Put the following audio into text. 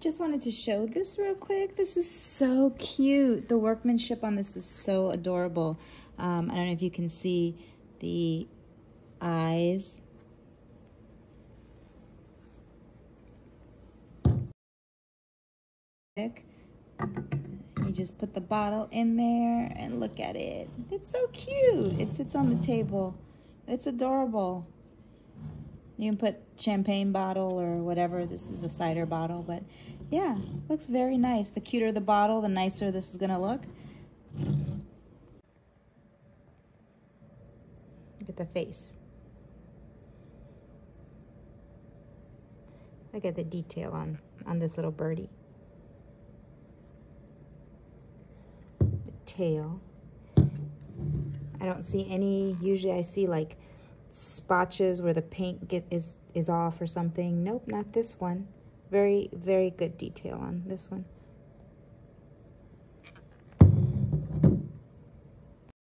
just wanted to show this real quick. This is so cute. The workmanship on this is so adorable. I don't know if you can see the eyes. You just put the bottle in there and look at it. It's so cute. It sits on the table. It's adorable. You can put champagne bottle or whatever. This is a cider bottle, but yeah, looks very nice. The cuter the bottle, the nicer this is gonna look. Look at the face. Look at the detail on this little birdie. The tail. I don't see any, usually I see like spotches where the paint is off or something. Nope, not this one. Very, very good detail on this one.